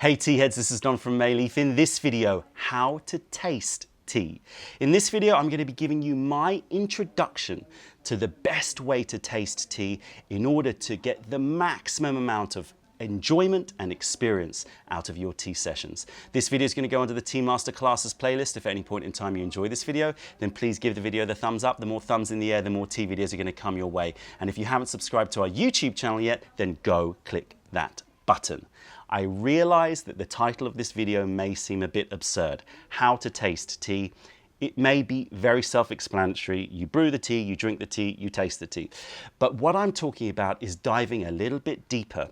Hey tea heads, this is Don from Mayleaf. In this video, how to taste tea. In this video, I'm going to be giving you my introduction to the best way to taste tea in order to get the maximum amount of enjoyment and experience out of your tea sessions. This video is going to go onto the Tea Masterclasses playlist. If at any point in time you enjoy this video, then please give the video the thumbs up. The more thumbs in the air, the more tea videos are going to come your way. And if you haven't subscribed to our YouTube channel yet, then go click that button. I realize that the title of this video may seem a bit absurd. How to taste tea. It may be very self-explanatory. You brew the tea, you drink the tea, you taste the tea. But what I'm talking about is diving a little bit deeper.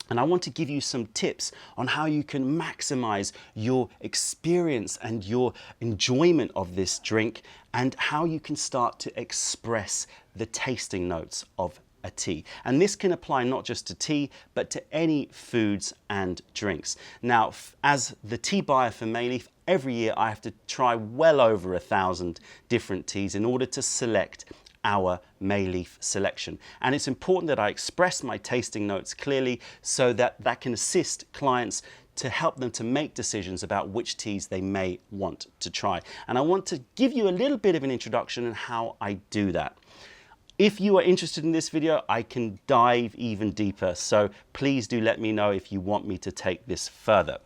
And I want to give you some tips on how you can maximize your experience and your enjoyment of this drink and how you can start to express the tasting notes of a tea. And this can apply not just to tea, but to any foods and drinks. Now, as the tea buyer for Mayleaf, every year I have to try well over 1,000 different teas in order to select our Mayleaf selection. And it's important that I express my tasting notes clearly so that that can assist clients to help them to make decisions about which teas they may want to try. And I want to give you a little bit of an introduction on how I do that. If you are interested in this video, I can dive even deeper. So please do let me know if you want me to take this further.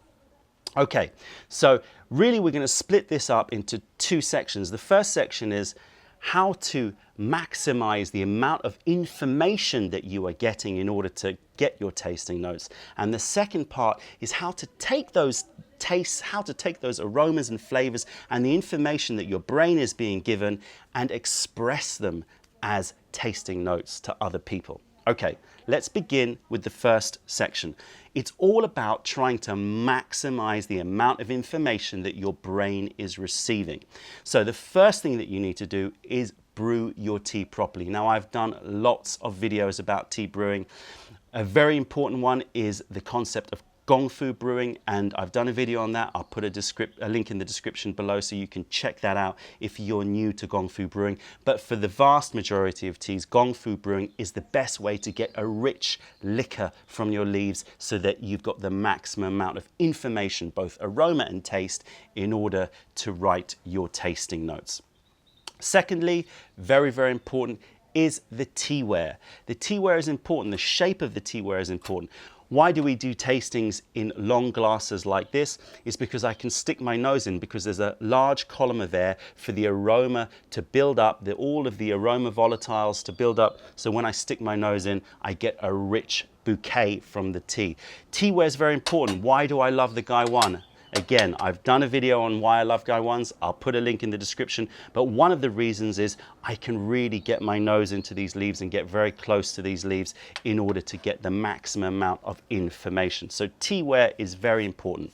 Okay, so really we're going to split this up into two sections. The first section is how to maximize the amount of information that you are getting in order to get your tasting notes. And the second part is how to take those tastes, how to take those aromas and flavors and the information that your brain is being given and express them as tasting notes to other people. Okay, let's begin with the first section. It's all about trying to maximize the amount of information that your brain is receiving. So the first thing that you need to do is brew your tea properly. Now, I've done lots of videos about tea brewing. A very important one is the concept of Gong Fu brewing, and I've done a video on that. I'll put a link in the description below so you can check that out if you're new to Gong Fu brewing. But for the vast majority of teas, Gong Fu brewing is the best way to get a rich liquor from your leaves so that you've got the maximum amount of information, both aroma and taste, in order to write your tasting notes. Secondly, very, very important, is the teaware. The teaware is important. The shape of the teaware is important. Why do we do tastings in long glasses like this? It's because I can stick my nose in because there's a large column of air for the aroma to build up, all of the aroma volatiles to build up. So when I stick my nose in, I get a rich bouquet from the tea. Teaware is very important. Why do I love the Gai One? Again, I've done a video on why I love Gai Ones. I'll put a link in the description. But one of the reasons is I can really get my nose into these leaves and get very close to these leaves in order to get the maximum amount of information. So teaware is very important.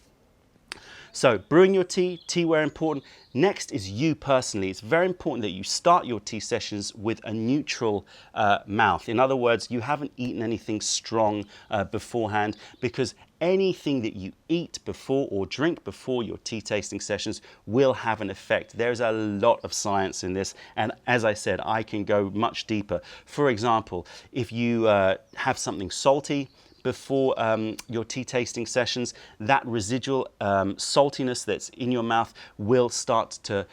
So brewing your tea, teaware important. Next is you personally. It's very important that you start your tea sessions with a neutral mouth. In other words, you haven't eaten anything strong beforehand, because anything that you eat before or drink before your tea tasting sessions will have an effect. There's a lot of science in this, and as I said, I can go much deeper. For example, if you have something salty before your tea tasting sessions, that residual saltiness that's in your mouth will start to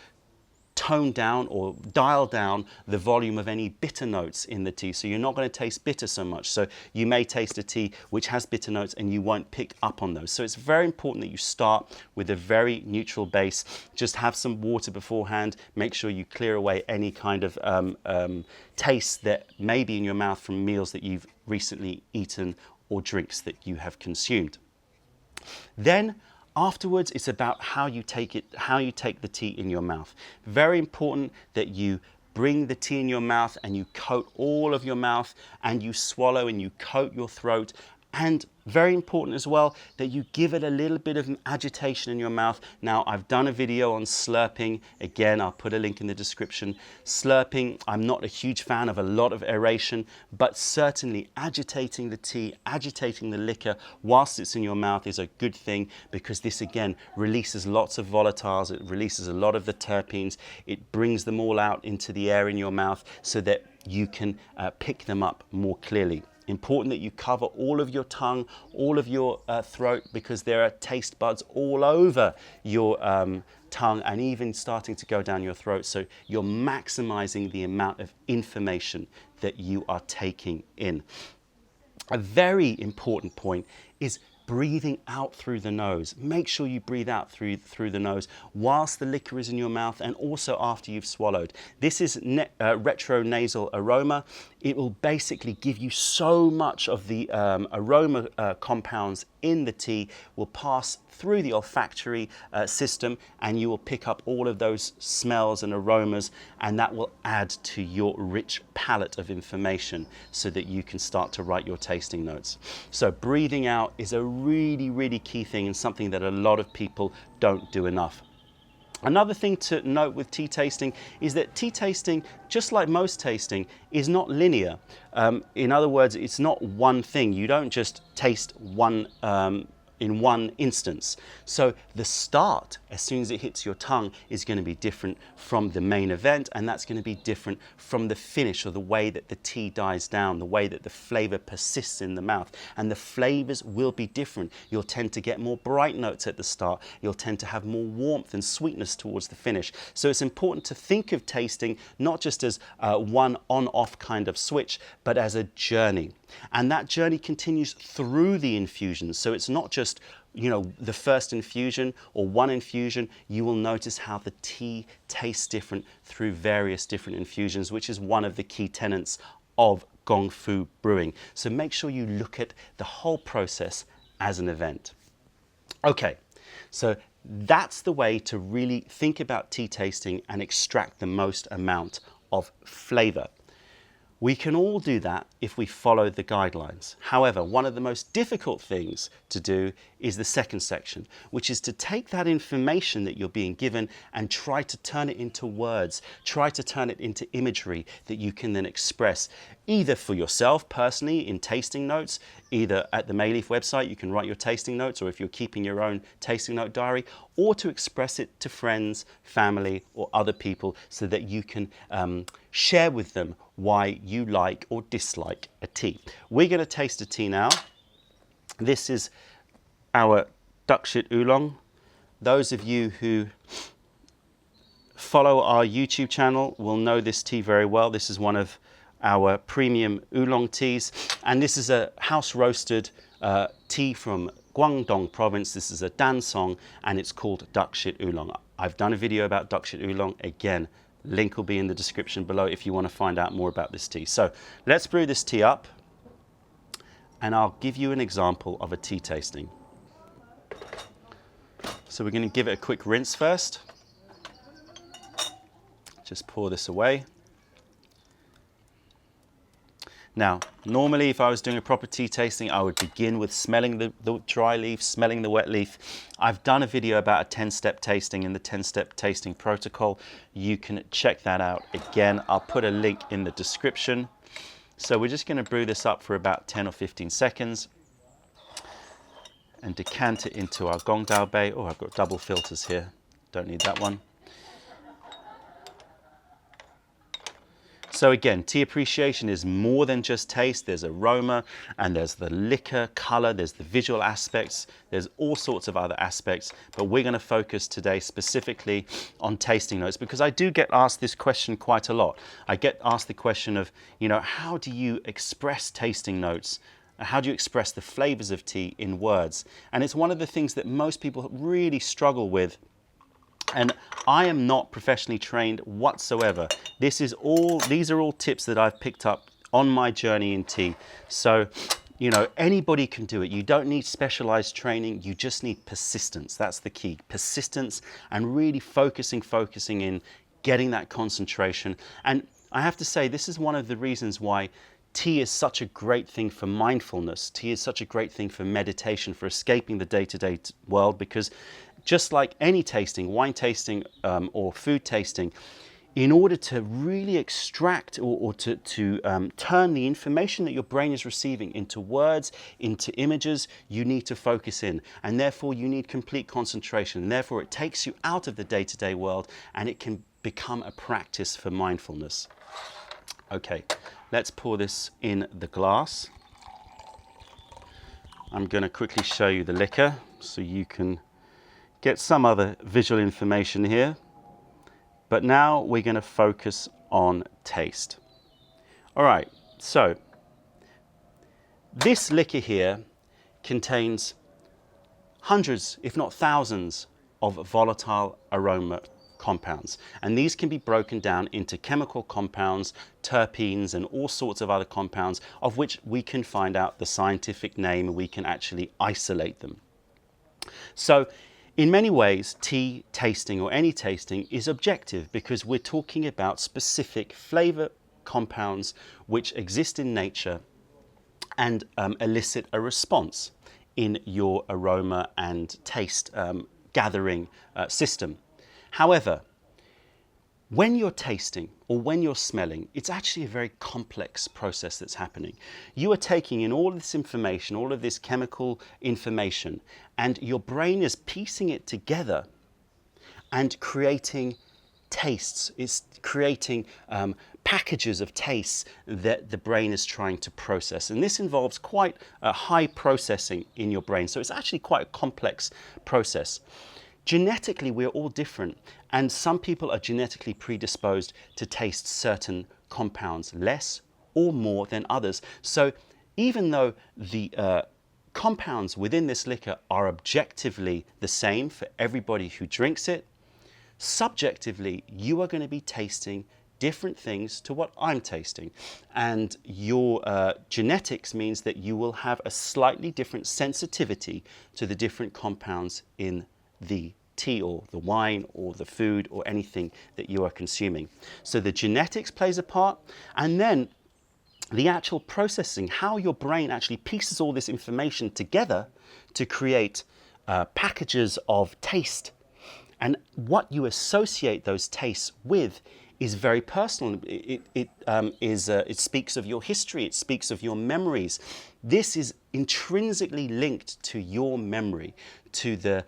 tone down or dial down the volume of any bitter notes in the tea. So you're not going to taste bitter so much. So you may taste a tea which has bitter notes and you won't pick up on those. So it's very important that you start with a very neutral base. Just have some water beforehand. Make sure you clear away any kind of taste that may be in your mouth from meals that you've recently eaten or drinks that you have consumed. Then afterwards, it's about how you take the tea in your mouth. Very important that you bring the tea in your mouth and you coat all of your mouth and you swallow and you coat your throat. And very important as well that you give it a little bit of an agitation in your mouth. Now, I've done a video on slurping. Again, I'll put a link in the description. Slurping, I'm not a huge fan of a lot of aeration, but certainly agitating the tea, agitating the liquor whilst it's in your mouth is a good thing, because this again releases lots of volatiles, it releases a lot of the terpenes, it brings them all out into the air in your mouth so that you can pick them up more clearly Important that you cover all of your tongue, all of your throat, because there are taste buds all over your tongue and even starting to go down your throat. So you're maximizing the amount of information that you are taking in. A very important point is breathing out through the nose. Make sure you breathe out through the nose whilst the liquor is in your mouth and also after you've swallowed. This is retronasal aroma. It will basically give you so much of the aroma compounds in the tea will pass through the olfactory system, and you will pick up all of those smells and aromas, and that will add to your rich palette of information so that you can start to write your tasting notes. So breathing out is a really, really key thing and something that a lot of people don't do enough. Another thing to note with tea tasting is that tea tasting, just like most tasting, is not linear. In other words, it's not one thing. You don't just taste one in one instance. So the start, as soon as it hits your tongue, is going to be different from the main event, and that's going to be different from the finish, or the way that the tea dies down, the way that the flavor persists in the mouth. And the flavors will be different. You'll tend to get more bright notes at the start. You'll tend to have more warmth and sweetness towards the finish. So it's important to think of tasting not just as one on-off kind of switch, but as a journey. And that journey continues through the infusions. So it's not just, you know, the first infusion or one infusion. You will notice how the tea tastes different through various different infusions, which is one of the key tenets of Gong Fu brewing. So make sure you look at the whole process as an event. Okay, so that's the way to really think about tea tasting and extract the most amount of flavor. We can all do that if we follow the guidelines. However, one of the most difficult things to do is the second section, which is to take that information that you're being given and try to turn it into words, try to turn it into imagery that you can then express, either for yourself personally in tasting notes, either at the Mayleaf website, you can write your tasting notes, or if you're keeping your own tasting note diary, or to express it to friends, family, or other people so that you can share with them why you like or dislike a tea. We're going to taste a tea now. This is our duck shit oolong. Those of you who follow our YouTube channel will know this tea very well. This is one of our premium oolong teas, and this is a house roasted tea from Guangdong province. This is a Dansong, and it's called duck shit oolong. I've done a video about duck shit oolong. Again, link will be in the description below if you want to find out more about this tea. So let's brew this tea up, and I'll give you an example of a tea tasting. So we're going to give it a quick rinse first. Just pour this away. Now, normally if I was doing a proper tea tasting, I would begin with smelling the dry leaf, smelling the wet leaf. I've done a video about a 10-step tasting in the 10-step tasting protocol. You can check that out. Again, I'll put a link in the description. So we're just going to brew this up for about 10 or 15 seconds and decant it into our Gong Dao Bei. Oh, I've got double filters here. Don't need that one. So again, tea appreciation is more than just taste. There's aroma, and there's the liquor, color, there's the visual aspects, there's all sorts of other aspects, but we're going to focus today specifically on tasting notes, because I do get asked this question quite a lot. I get asked the question of, you know, how do you express tasting notes? How do you express the flavors of tea in words? And it's one of the things that most people really struggle with. And I am not professionally trained whatsoever. These are all tips that I've picked up on my journey in tea. So, you know, anybody can do it. You don't need specialized training. You just need persistence. That's the key. Persistence and really focusing in, getting that concentration. And I have to say, this is one of the reasons why tea is such a great thing for mindfulness. Tea is such a great thing for meditation, for escaping the day-to-day world, because just like any tasting, wine tasting or food tasting, in order to really extract or to turn the information that your brain is receiving into words, into images, you need to focus in. And therefore you need complete concentration. And therefore it takes you out of the day-to-day world, and it can become a practice for mindfulness. Okay, let's pour this in the glass. I'm going to quickly show you the liquor so you can get some other visual information here. But now we're going to focus on taste. All right, so this liquor here contains hundreds, if not thousands, of volatile aroma compounds. And these can be broken down into chemical compounds, terpenes, and all sorts of other compounds of which we can find out the scientific name and we can actually isolate them. So in many ways, tea tasting or any tasting is objective because we're talking about specific flavor compounds which exist in nature and elicit a response in your aroma and taste gathering system. However, when you're tasting or when you're smelling, it's actually a very complex process that's happening. You are taking in all of this information, all of this chemical information, and your brain is piecing it together and creating tastes. It's creating packages of tastes that the brain is trying to process. And this involves quite a high processing in your brain. So it's actually quite a complex process. Genetically, we're all different, and some people are genetically predisposed to taste certain compounds less or more than others. So even though the compounds within this liquor are objectively the same for everybody who drinks it, subjectively, you are going to be tasting different things to what I'm tasting. And your genetics means that you will have a slightly different sensitivity to the different compounds in the tea or the wine or the food or anything that you are consuming. So the genetics plays a part, and then the actual processing, how your brain actually pieces all this information together to create packages of taste. And what you associate those tastes with is very personal. It speaks of your history, it speaks of your memories. This is intrinsically linked to your memory, to the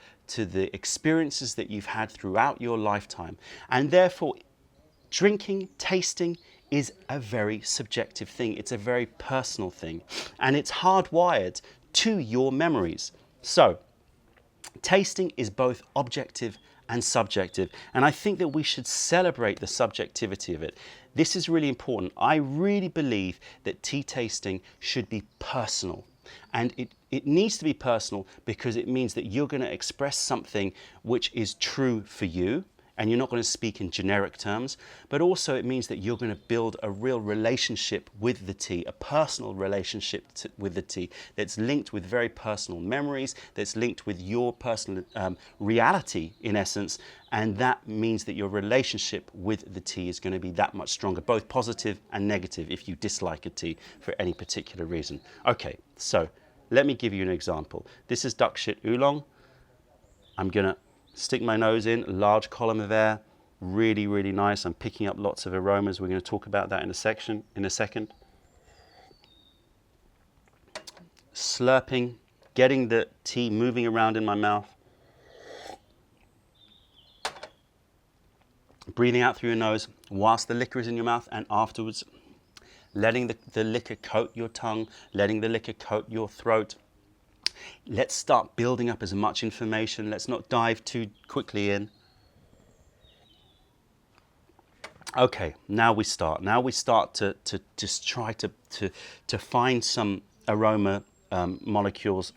experiences that you've had throughout your lifetime. And therefore, drinking, tasting is a very subjective thing. It's a very personal thing. And it's hardwired to your memories. So, tasting is both objective and subjective. And I think that we should celebrate the subjectivity of it. This is really important. I really believe that tea tasting should be personal. And it needs to be personal because it means that you're going to express something which is true for you, and you're not going to speak in generic terms, but also it means that you're going to build a real relationship with the tea, a personal relationship with the tea that's linked with very personal memories, that's linked with your personal reality in essence, and that means that your relationship with the tea is going to be that much stronger, both positive and negative if you dislike a tea for any particular reason. Okay, so let me give you an example. This is duck shit oolong. I'm going to stick my nose in, large column of air, really, really nice. I'm picking up lots of aromas. We're going to talk about that in a second. Slurping, getting the tea moving around in my mouth. Breathing out through your nose whilst the liquor is in your mouth, and afterwards letting the liquor coat your tongue, letting the liquor coat your throat. Let's start building up as much information. Let's not dive too quickly in. Okay, now we start. Now we start to just try to find some aroma molecules,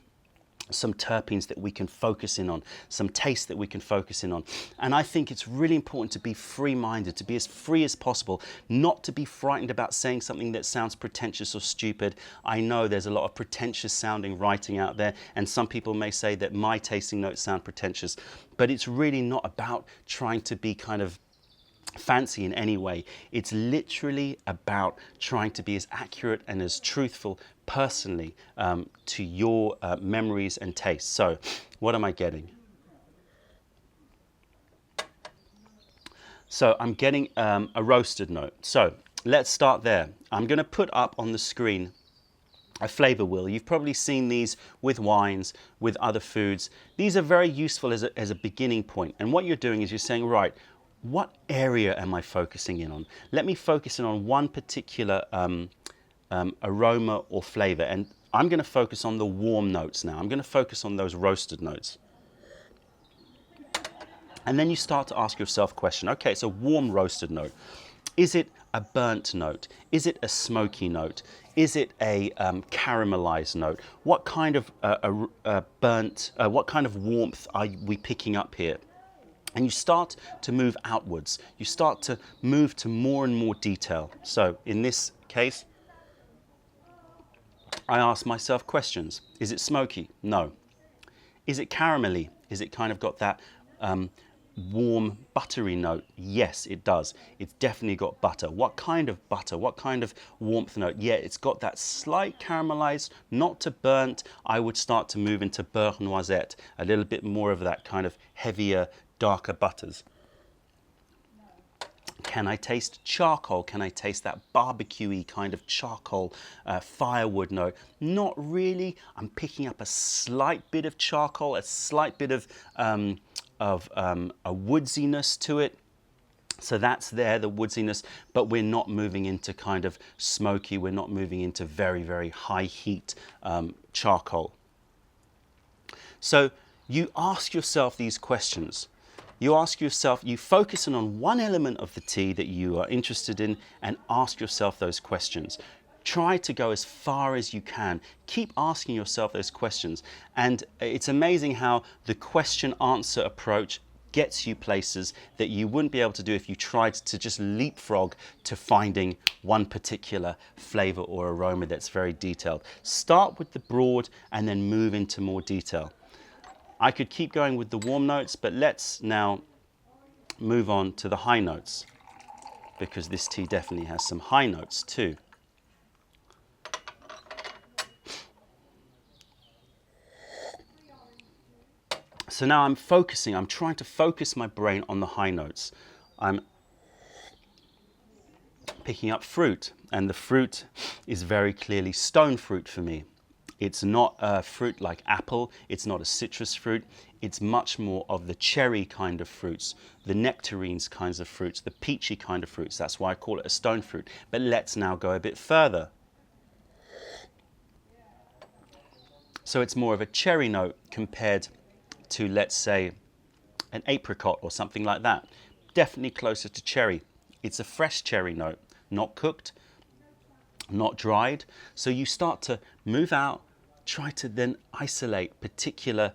some terpenes that we can focus in on, some taste that we can focus in on. And I think it's really important to be free-minded, to be as free as possible, not to be frightened about saying something that sounds pretentious or stupid. I know there's a lot of pretentious sounding writing out there, and some people may say that my tasting notes sound pretentious, but it's really not about trying to be kind of fancy in any way. It's literally about trying to be as accurate and as truthful personally to your memories and tastes. So, what am I getting? So, I'm getting a roasted note. So, let's start there. I'm going to put up on the screen a flavor wheel. You've probably seen these with wines, with other foods. These are very useful as a beginning point. And what you're doing is you're saying, right, what area am I focusing in on? Let me focus in on one particular aroma or flavor. And I'm going to focus on the warm notes now. I'm going to focus on those roasted notes. And then you start to ask yourself a question. Okay, it's a warm roasted note. Is it a burnt note? Is it a smoky note? Is it a caramelized note? What kind of what kind of warmth are we picking up here? And you start to move outwards. You start to move to more and more detail. So in this case, I ask myself questions. Is it smoky? No. Is it caramelly? Is it kind of got that warm buttery note? Yes, it does. It's definitely got butter. What kind of butter? What kind of warmth note? Yeah, it's got that slight caramelized, not to burnt. I would start to move into beurre noisette, a little bit more of that kind of heavier, darker butters. Can I taste charcoal? Can I taste that barbecue-y kind of charcoal firewood note? Not really. I'm picking up a slight bit of charcoal, a slight bit of a woodsiness to it. So that's there, the woodsiness, but we're not moving into kind of smoky. We're not moving into very, very high heat charcoal. So you ask yourself these questions. You ask yourself, you focus in on one element of the tea that you are interested in and ask yourself those questions. Try to go as far as you can. Keep asking yourself those questions. And it's amazing how the question-answer approach gets you places that you wouldn't be able to do if you tried to just leapfrog to finding one particular flavor or aroma that's very detailed. Start with the broad and then move into more detail. I could keep going with the warm notes, but let's now move on to the high notes, because this tea definitely has some high notes too. So now I'm trying to focus my brain on the high notes. I'm picking up fruit, and the fruit is very clearly stone fruit for me. It's not a fruit like apple, it's not a citrus fruit, it's much more of the cherry kind of fruits, the nectarines kinds of fruits, the peachy kind of fruits. That's why I call it a stone fruit. But let's now go a bit further. So it's more of a cherry note compared to, let's say, an apricot or something like that. Definitely closer to cherry. It's a fresh cherry note, not cooked, not dried. So you start to move out, try to then isolate particular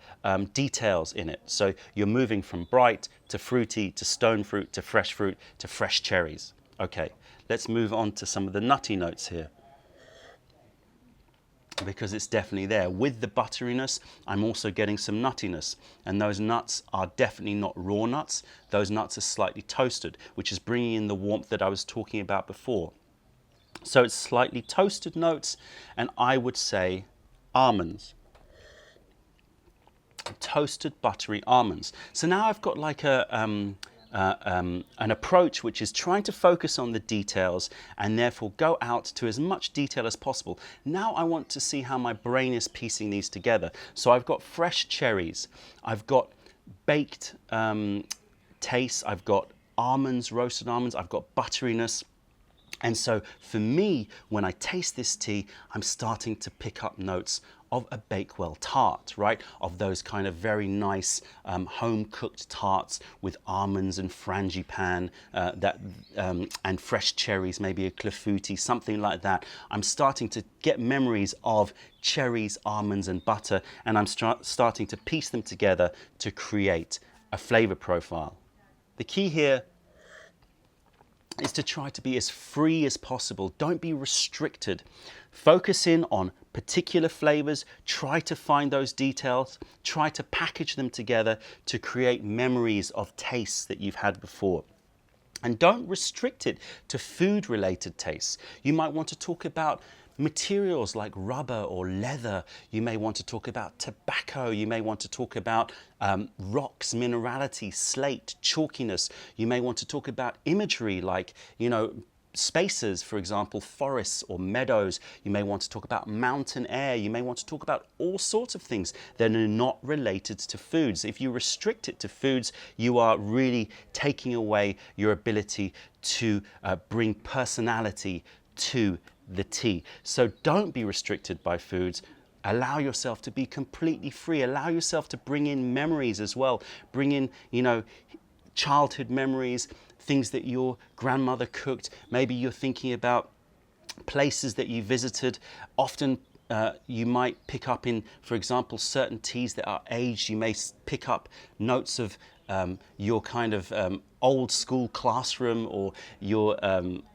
details in it. So you're moving from bright to fruity to stone fruit to fresh cherries. Okay, let's move on to some of the nutty notes here, because it's definitely there. With the butteriness, I'm also getting some nuttiness. And those nuts are definitely not raw nuts. Those nuts are slightly toasted, which is bringing in the warmth that I was talking about before. So it's slightly toasted notes, and I would say almonds. Toasted buttery almonds. So now I've got like an approach which is trying to focus on the details and therefore go out to as much detail as possible. Now I want to see how my brain is piecing these together. So I've got fresh cherries, I've got baked taste, I've got almonds, roasted almonds, I've got butteriness. And so for me, when I taste this tea, I'm starting to pick up notes of a Bakewell tart, right? Of those kind of very nice home-cooked tarts with almonds and frangipane and fresh cherries, maybe a clafouti, something like that. I'm starting to get memories of cherries, almonds, and butter, and I'm starting to piece them together to create a flavor profile. The key here is to try to be as free as possible. Don't be restricted. Focus in on particular flavors. Try to find those details. Try to package them together to create memories of tastes that you've had before. And don't restrict it to food-related tastes. You might want to talk about materials like rubber or leather. You may want to talk about tobacco. You may want to talk about rocks, minerality, slate, chalkiness. You may want to talk about imagery like, spaces, for example, forests or meadows. You may want to talk about mountain air. You may want to talk about all sorts of things that are not related to foods. If you restrict it to foods, you are really taking away your ability to bring personality to the tea. So don't be restricted by foods. Allow yourself to be completely free. Allow yourself to bring in memories as well. Bring in, childhood memories, things that your grandmother cooked. Maybe you're thinking about places that you visited. Often you might pick up in, for example, certain teas that are aged. You may pick up notes of your kind of old school classroom or your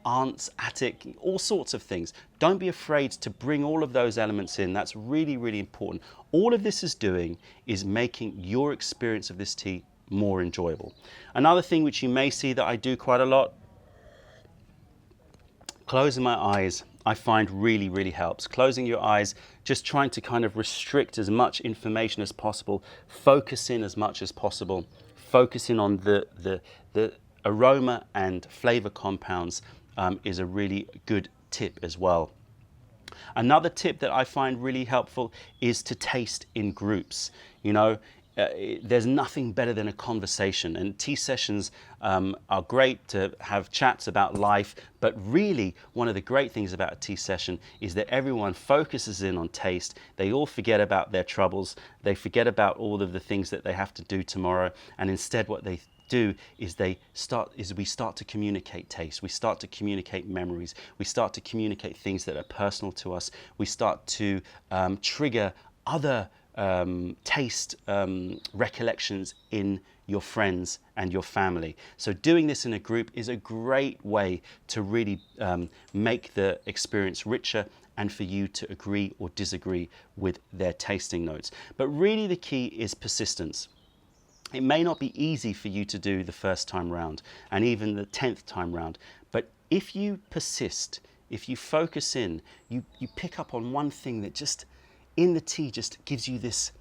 aunt's attic, all sorts of things. Don't be afraid to bring all of those elements in. That's really, really important. All of this is doing is making your experience of this tea more enjoyable. Another thing which you may see that I do quite a lot, closing my eyes, I find really, really helps. Closing your eyes, just trying to kind of restrict as much information as possible, focus in as much as possible, focusing on the aroma and flavor compounds is a really good tip as well. Another tip that I find really helpful is to taste in groups. There's nothing better than a conversation, and tea sessions are great to have chats about life, but really one of the great things about a tea session is that everyone focuses in on taste. They all forget about their troubles, they forget about all of the things that they have to do tomorrow, and instead what they do is we start to communicate taste, we start to communicate memories, we start to communicate things that are personal to us, we start to trigger other taste recollections in your friends and your family. So doing this in a group is a great way to really make the experience richer and for you to agree or disagree with their tasting notes. But really the key is persistence. It may not be easy for you to do the first time round and even the 10th time round, but if you persist, if you focus in, you pick up on one thing that just in the tea just gives you this,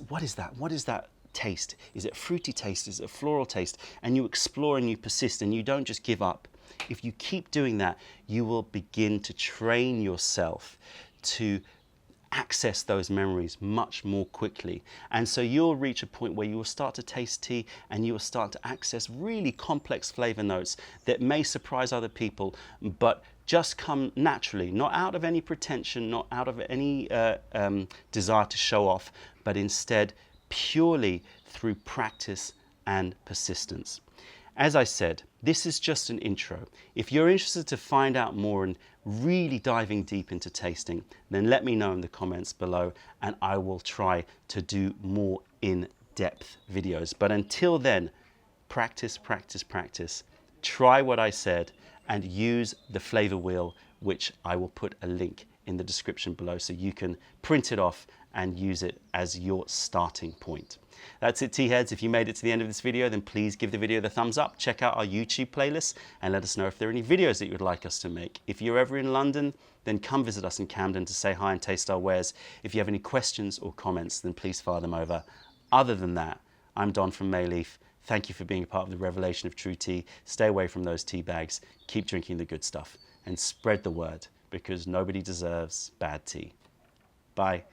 what is that? What is that taste? Is it a fruity taste? Is it a floral taste? And you explore and you persist and you don't just give up. If you keep doing that, you will begin to train yourself to access those memories much more quickly. And so you'll reach a point where you will start to taste tea and you will start to access really complex flavor notes that may surprise other people, but just come naturally, not out of any pretension, not out of any desire to show off, but instead purely through practice and persistence. As I said, this is just an intro. If you're interested to find out more and really diving deep into tasting, then let me know in the comments below and I will try to do more in-depth videos. But until then, practice, practice, practice. Try what I said and use the flavor wheel, which I will put a link in the description below so you can print it off and use it as your starting point. That's it, tea heads. If you made it to the end of this video, then please give the video the thumbs up. Check out our YouTube playlist and let us know if there are any videos that you would like us to make. If you're ever in London, then come visit us in Camden to say hi and taste our wares. If you have any questions or comments, then please fire them over. Other than that, I'm Don from Mayleaf. Thank you for being a part of the revelation of true tea. Stay away from those tea bags. Keep drinking the good stuff and spread the word because nobody deserves bad tea. Bye.